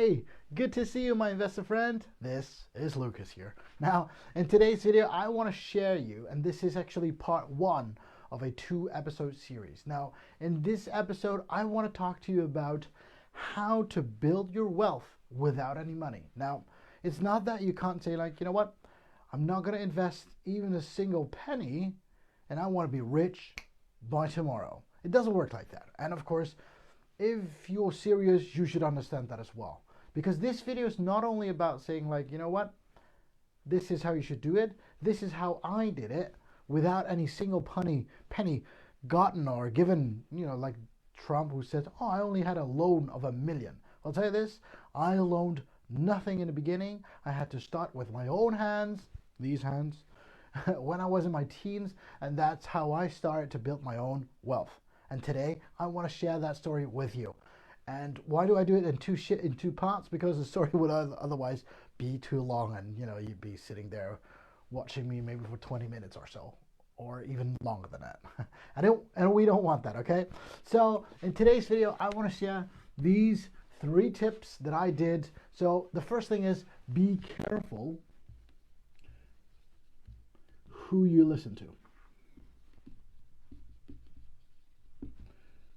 Hey, good to see you, my investor friend. This is Lucas here. Now, in today's video, I want to share you, and this is actually part one of a 2-episode series. Now, in this episode, I want to talk to you about how to build your wealth without any money. Now, it's not that you can't say like, you know what, I'm not going to invest even a single penny, and I want to be rich by tomorrow. It doesn't work like that. And of course, if you're serious, you should understand that as well. Because this video is not only about saying like, you know what, this is how you should do it. This is how I did it without any single penny gotten or given, you know, like Trump, who says, oh, I only had a loan of $1 million. I'll tell you this, I loaned nothing in the beginning. I had to start with my own hands, these hands, when I was in my teens, and that's how I started to build my own wealth. And today, I want to share that story with you. And why do I do it in two parts? Because the story would otherwise be too long, and you know, you'd be sitting there watching me maybe for 20 minutes or so, or even longer than that. And we don't want that, okay? So in today's video, I want to share these 3 tips that I did. So the first thing is, be careful who you listen to.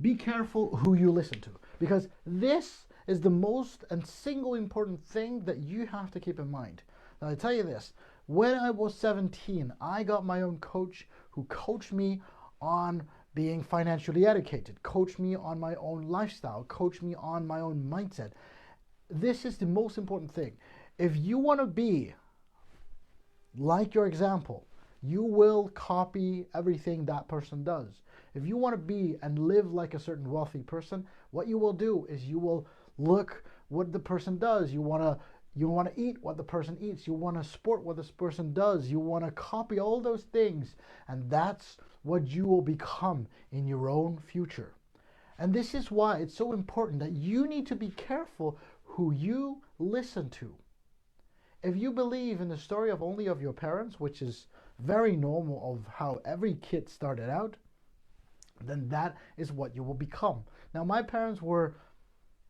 Be careful who you listen to, because this is the most and single important thing that you have to keep in mind. Now, I tell you this, when I was 17, I got my own coach who coached me on being financially educated, coached me on my own lifestyle, coached me on my own mindset. This is the most important thing. If you want to be like your example, you will copy everything that person does. If you want to be and live like a certain wealthy person, what you will do is you will look what the person does. You want to eat what the person eats. You want to sport what this person does. You want to copy all those things, and that's what you will become in your own future. And this is why it's so important that you need to be careful who you listen to. If you believe in the story of only of your parents, which is very normal of how every kid started out, then that is what you will become. Now, my parents were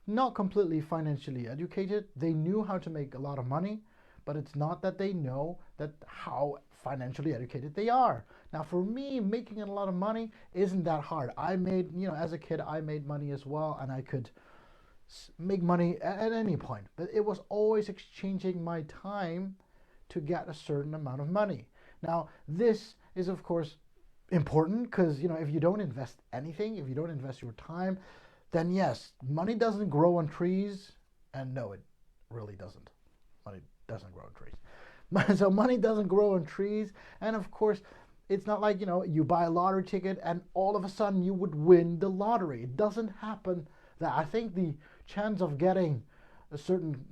not completely financially educated. They knew how to make a lot of money, but it's not that they know that how financially educated they are. Now, for me, making a lot of money isn't that hard. I made, you know, as a kid, I made money as well, and I could make money at any point. But it was always exchanging my time to get a certain amount of money. Now, this is, of course, important because, you know, if you don't invest anything, if you don't invest your time, then yes, money doesn't grow on trees. And no, it really doesn't. Money doesn't grow on trees. So money doesn't grow on trees. And of course, it's not like, you know, you buy a lottery ticket and all of a sudden you would win the lottery. It doesn't happen that. I think the chance of getting a certain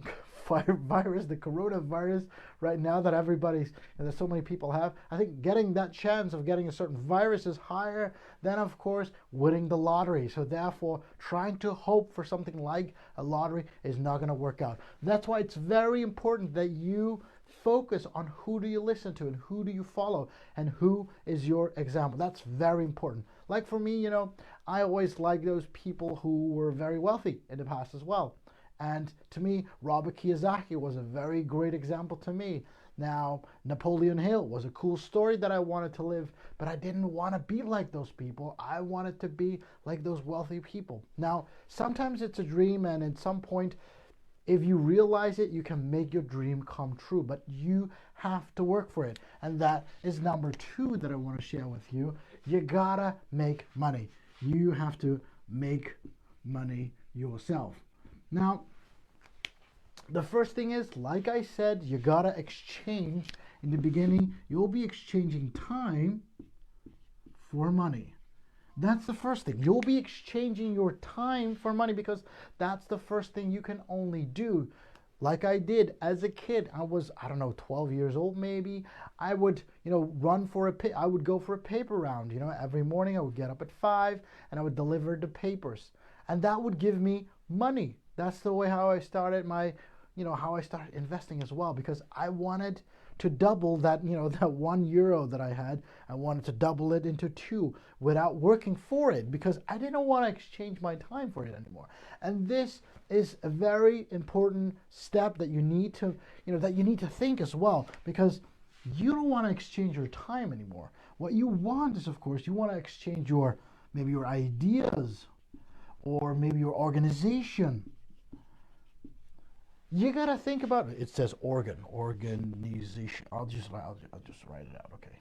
virus, the coronavirus right now that everybody's, and there's so many people have, I think getting that chance of getting a certain virus is higher than, of course, winning the lottery. So therefore, trying to hope for something like a lottery is not going to work out. That's why it's very important that you focus on who do you listen to and who do you follow and who is your example. That's very important. Like for me, you know, I always liked those people who were very wealthy in the past as well. And to me, Robert Kiyosaki was a very great example to me. Now, Napoleon Hill was a cool story that I wanted to live, but I didn't want to be like those people. I wanted to be like those wealthy people. Now, sometimes it's a dream, and at some point, if you realize it, you can make your dream come true, but you have to work for it. And that is number 2 that I want to share with you. You gotta make money. You have to make money yourself. Now, the first thing is, like I said, you gotta exchange. In the beginning, you'll be exchanging time for money. That's the first thing. You'll be exchanging your time for money, because that's the first thing you can only do. Like I did as a kid. I was, I don't know, 12 years old maybe. I would, you know, I would go for a paper round. You know, every morning I would get up at 5 and I would deliver the papers. And that would give me money. That's the way how I started my how I started investing as well, because I wanted to double that, that €1 that I had. I wanted to double it into 2 without working for it, because I didn't want to exchange my time for it anymore. And this is a very important step that you need to, think as well, because you don't want to exchange your time anymore. What you want is, of course, you want to exchange maybe your ideas, or maybe your organization. You gotta think about it. It says organization. I'll just write it out, okay?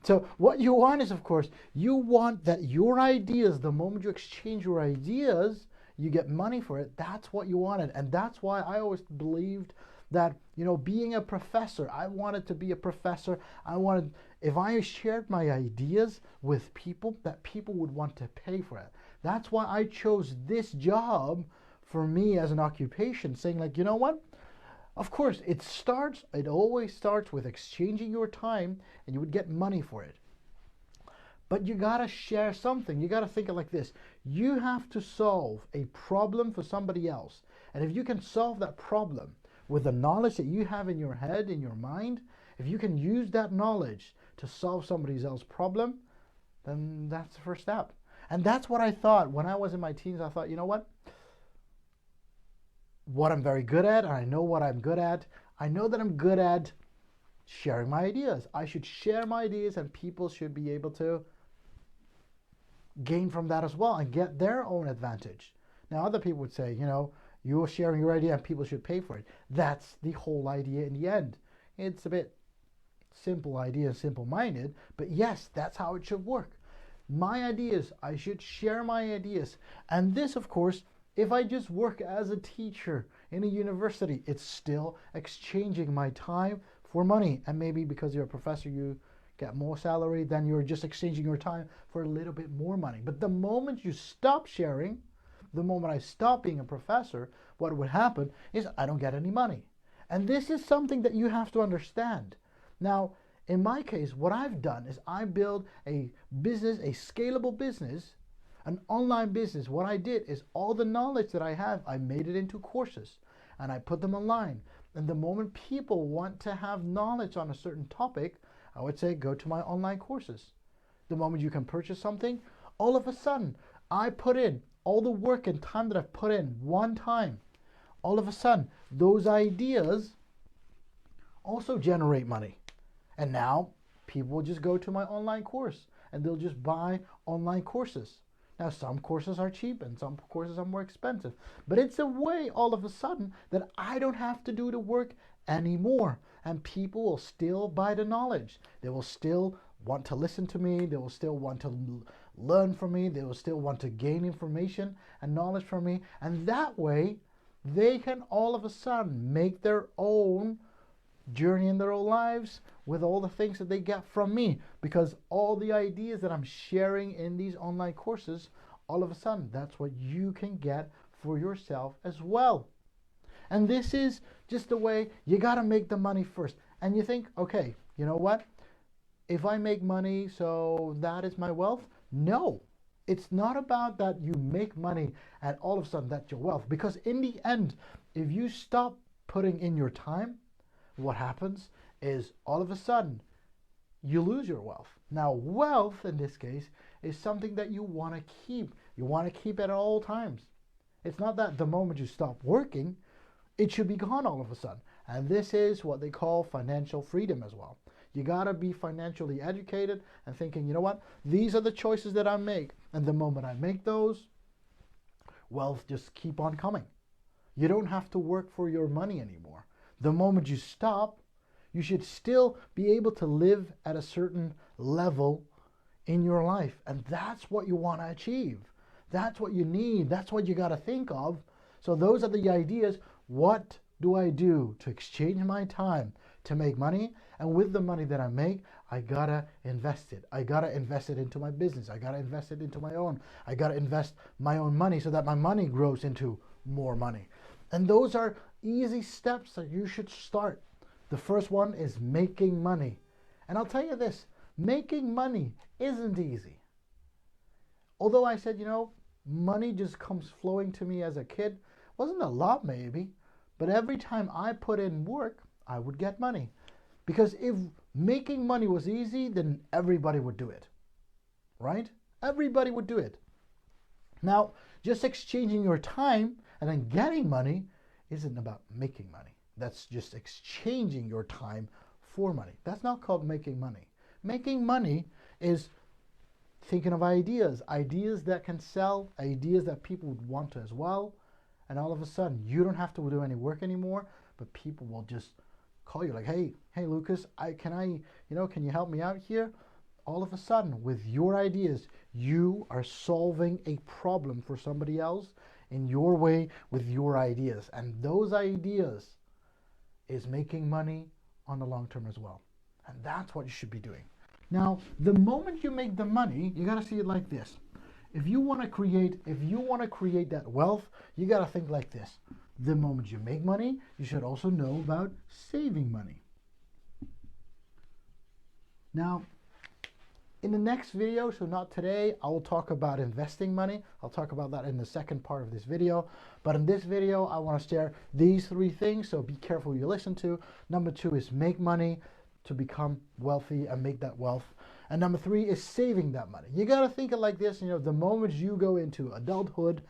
So what you want is, of course, you want that your ideas, the moment you exchange your ideas, you get money for it. That's what you wanted. And that's why I always believed that, being a professor, I wanted to be a professor. If I shared my ideas with people, that people would want to pay for it. That's why I chose this job for me as an occupation, saying like, you know what? Of course, it always starts with exchanging your time, and you would get money for it. But you gotta share something. You gotta think of it like this. You have to solve a problem for somebody else. And if you can solve that problem with the knowledge that you have in your head, in your mind, if you can use that knowledge to solve somebody else's problem, then that's the first step. And that's what I thought when I was in my teens. I thought, you know what I'm very good at, and I know what I'm good at. I know that I'm good at sharing my ideas. I should share my ideas, and people should be able to gain from that as well and get their own advantage. Now, other people would say, you're sharing your idea and people should pay for it. That's the whole idea in the end. It's a bit simple idea, simple-minded, but yes, that's how it should work. My ideas, I should share my ideas. And this, of course, if I just work as a teacher in a university, it's still exchanging my time for money. And maybe because you're a professor, you get more salary, then you're just exchanging your time for a little bit more money. But the moment you stop sharing, the moment I stop being a professor, what would happen is I don't get any money. And this is something that you have to understand. Now, in my case, what I've done is I built a business, a scalable business, an online business. What I did is all the knowledge that I have, I made it into courses and I put them online. And the moment people want to have knowledge on a certain topic, I would say go to my online courses. The moment you can purchase something, all of a sudden, I put in all the work and time that I've put in one time. All of a sudden, those ideas also generate money. And now people will just go to my online course and they'll just buy online courses. Now, some courses are cheap and some courses are more expensive. But it's a way all of a sudden that I don't have to do the work anymore. And people will still buy the knowledge. They will still want to listen to me. They will still want to learn from me. They will still want to gain information and knowledge from me. And that way, they can all of a sudden make their own journey in their own lives with all the things that they get from me, because all the ideas that I'm sharing in these online courses, all of a sudden that's what you can get for yourself as well. And this is just the way you got to make the money first. And you think, okay, you know what, if I make money, so that is my wealth? No, it's not about that you make money and all of a sudden that's your wealth, because in the end, if you stop putting in your time, what happens is all of a sudden you lose your wealth. Now, wealth in this case is something that you want to keep. You want to keep it at all times. It's not that the moment you stop working, it should be gone all of a sudden. And this is what they call financial freedom as well. You got to be financially educated and thinking, you know what, these are the choices that I make. And the moment I make those, wealth just keep on coming. You don't have to work for your money anymore. The moment you stop, you should still be able to live at a certain level in your life. And that's what you want to achieve. That's what you need. That's what you got to think of. So those are the ideas. What do I do to exchange my time to make money? And with the money that I make, I got to invest it. I got to invest it into my business. I got to invest it into my own. I got to invest my own money so that my money grows into more money. And those are easy steps that you should start. The first one is making money. And I'll tell you this, making money isn't easy. Although I said, money just comes flowing to me as a kid. Wasn't a lot maybe, But every time I put in work, I would get money. Because if making money was easy, then everybody would do it, right? Everybody would do it. Now, just exchanging your time and then getting money isn't about making money. That's just exchanging your time for money. That's not called making money. Making money is thinking of ideas that can sell, ideas that people would want as well. And all of a sudden, you don't have to do any work anymore, but people will just call you like, hey Lucas, can you help me out here? All of a sudden, with your ideas, you are solving a problem for somebody else in your way with your ideas. And those ideas is making money on the long term as well. And that's what you should be doing. Now, the moment you make the money, you got to see it like this. If you want to create that wealth, you got to think like this. The moment you make money, you should also know about saving money. Now, in the next video, so not today, I will talk about investing money. I'll talk about that in the second part of this video. But in this video, I want to share these 3 things, so be careful you listen to. Number 2 is make money to become wealthy and make that wealth. And number 3 is saving that money. You got to think it like this. The moment you go into adulthood,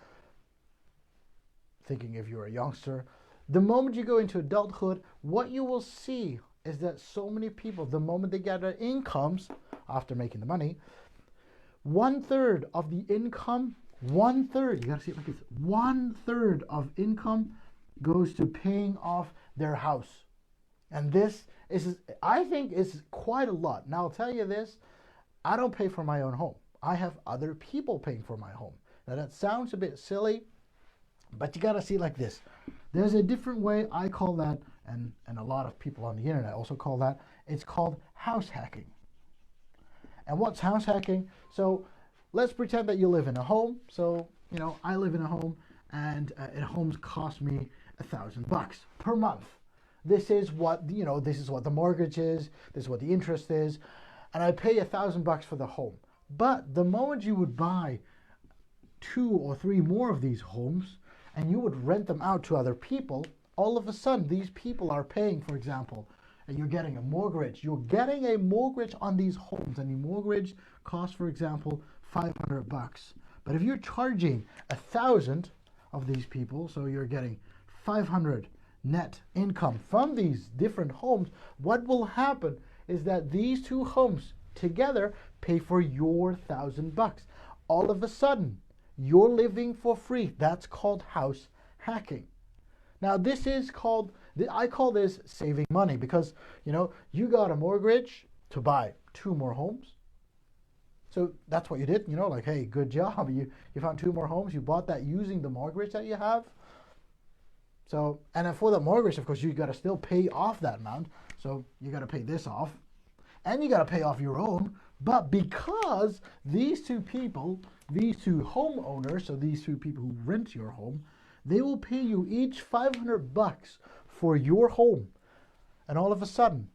thinking if you're a youngster, the moment you go into adulthood, what you will see is that so many people, the moment they get their incomes after making the money, 1/3 of the income, 1/3, you got to see it like this, 1/3 of income goes to paying off their house. And this is, I think, is quite a lot. Now, I'll tell you this, I don't pay for my own home. I have other people paying for my home. Now, that sounds a bit silly, but you got to see it like this. There's a different way. I call that, and a lot of people on the internet also call that, it's called house hacking. And what's house hacking? So let's pretend that you live in a home. So, I live in a home, and a home costs me $1,000 per month. This is what the mortgage is, this is what the interest is, and I pay $1,000 for the home. But the moment you would buy 2 or 3 more of these homes, and you would rent them out to other people, all of a sudden these people are paying, for example, and you're getting a mortgage. You're getting a mortgage on these homes, and the mortgage costs, for example, $500. But if you're charging 1,000 of these people, so you're getting 500 net income from these different homes, what will happen is that these 2 homes together pay for your $1,000. All of a sudden, you're living for free. That's called house hacking. Now, this is called, I call this saving money, because, you got a mortgage to buy 2 more homes. So that's what you did, like, hey, good job. You found 2 more homes. You bought that using the mortgage that you have. So, and then for the mortgage, of course, you got to still pay off that amount. So you got to pay this off, and you got to pay off your own. But because these 2 people, these 2 homeowners, so these 2 people who rent your home, they will pay you each $500 for your home. And all of a sudden,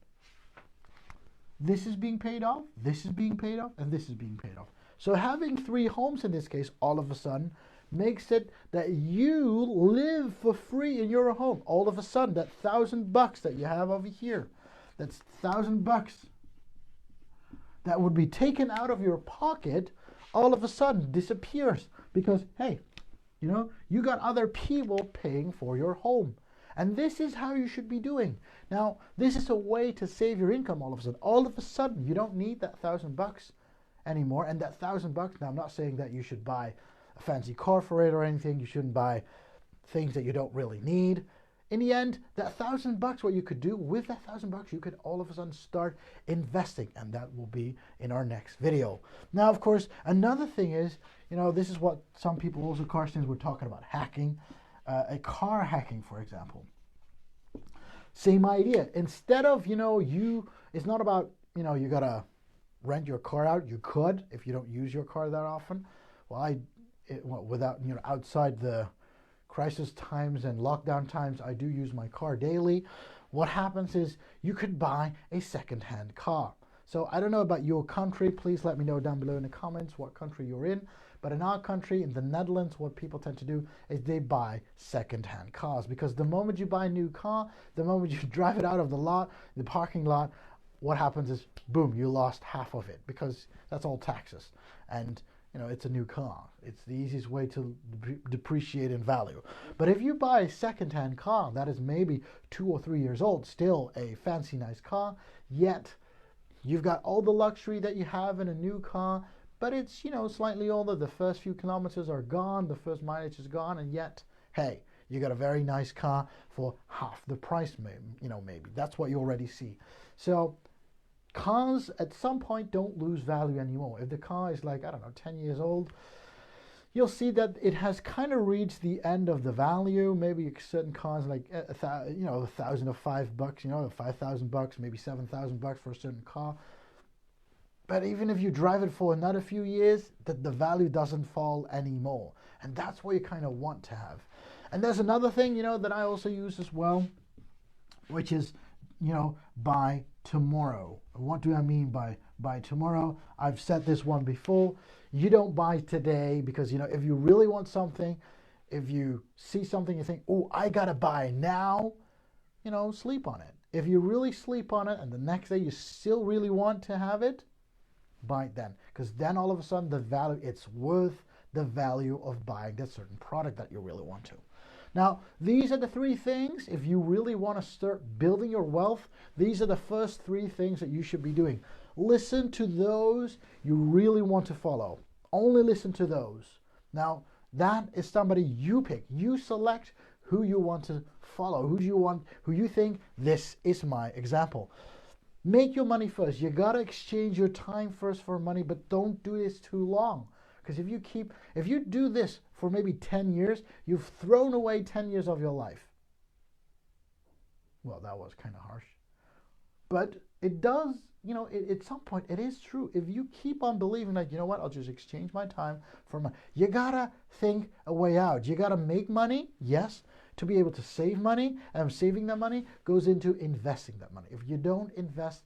this is being paid off, this is being paid off, and this is being paid off. So having 3 homes in this case, all of a sudden, makes it that you live for free in your home. All of a sudden, that $1,000 that you have over here, that's $1,000 that would be taken out of your pocket, all of a sudden disappears, because, hey, you got other people paying for your home. And this is how you should be doing. Now, this is a way to save your income all of a sudden. All of a sudden, you don't need that $1,000 anymore. And that $1,000, now I'm not saying that you should buy a fancy car for it or anything. You shouldn't buy things that you don't really need. In the end, that $1,000, what you could do with that $1,000, you could all of a sudden start investing, and that will be in our next video. Now, of course, another thing is, this is what some people also, Carstens, were talking about, hacking, a car hacking, for example. Same idea. Instead of, it's not about, you gotta rent your car out. You could, if you don't use your car that often. Without, outside the crisis times and lockdown times, I do use my car daily. What happens is you could buy a second-hand car. So I don't know about your country. Please let me know down below in the comments what country you're in. But in our country, in the Netherlands, what people tend to do is they buy second-hand cars, because the moment you buy a new car, the moment you drive it out of the lot, the parking lot, what happens is, boom, you lost half of it, because that's all taxes. And it's a new car. It's the easiest way to depreciate in value. But if you buy a second-hand car that is maybe 2 or 3 years old, still a fancy, nice car, yet you've got all the luxury that you have in a new car, but it's, slightly older. The first few kilometers are gone, the first mileage is gone, and yet, hey, you got a very nice car for half the price, maybe. That's what you already see. So cars at some point don't lose value anymore. If the car is like, 10 years old, you'll see that it has kind of reached the end of the value. Maybe certain cars like, $1,000 or $5, $5,000, maybe $7,000 for a certain car. But even if you drive it for another few years, the value doesn't fall anymore. And that's what you kind of want to have. And there's another thing, that I also use as well, which is, buy tomorrow. What do I mean by tomorrow? I've said this one before. You don't buy today because, if you really want something, if you see something you think, oh, I got to buy now, sleep on it. If you really sleep on it and the next day you still really want to have it, buy it then. Because then all of a sudden it's worth the value of buying that certain product that you really want to. Now, these are the 3 things. If you really want to start building your wealth, these are the first 3 things that you should be doing. Listen to those you really want to follow. Only listen to those. Now, that is somebody you pick. You select who you want to follow, who you think, this is my example. Make your money first. You got to exchange your time first for money, but don't do this too long. Because if you do this for maybe 10 years, you've thrown away 10 years of your life. Well, that was kind of harsh. But it does, at some point, it is true. If you keep on believing that, I'll just exchange my time for money. You got to think a way out. You got to make money, yes, to be able to save money. And saving that money goes into investing that money. If you don't invest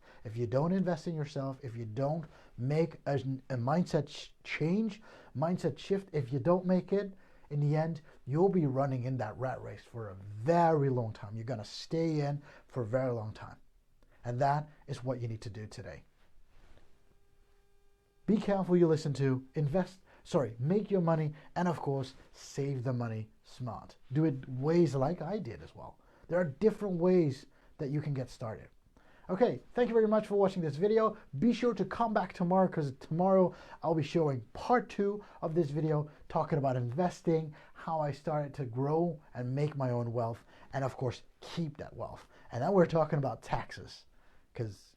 in yourself, if you don't make a mindset change, mindset shift, if you don't make it, in the end, you'll be running in that rat race for a very long time. You're going to stay in for a very long time. And that is what you need to do today. Be careful you listen to, make your money, and of course, save the money smart. Do it ways like I did as well. There are different ways that you can get started. Okay, thank you very much for watching this video. Be sure to come back tomorrow, because tomorrow I'll be showing part 2 of this video, talking about investing, how I started to grow and make my own wealth, and of course, keep that wealth. And then we're talking about taxes, because,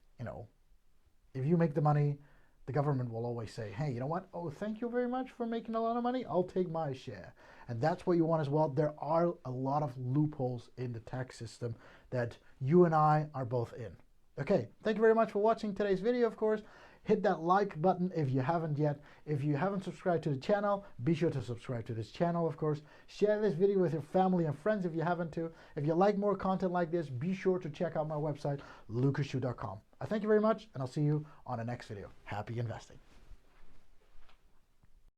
if you make the money, the government will always say, hey, you know what? Oh, thank you very much for making a lot of money. I'll take my share. And that's what you want as well. There are a lot of loopholes in the tax system that you and I are both in. Okay, thank you very much for watching today's video, of course. Hit that like button if you haven't yet. If you haven't subscribed to the channel, be sure to subscribe to this channel, of course. Share this video with your family and friends if you haven't to. If you like more content like this, be sure to check out my website, lukasshoe.com. I thank you very much, and I'll see you on the next video. Happy investing.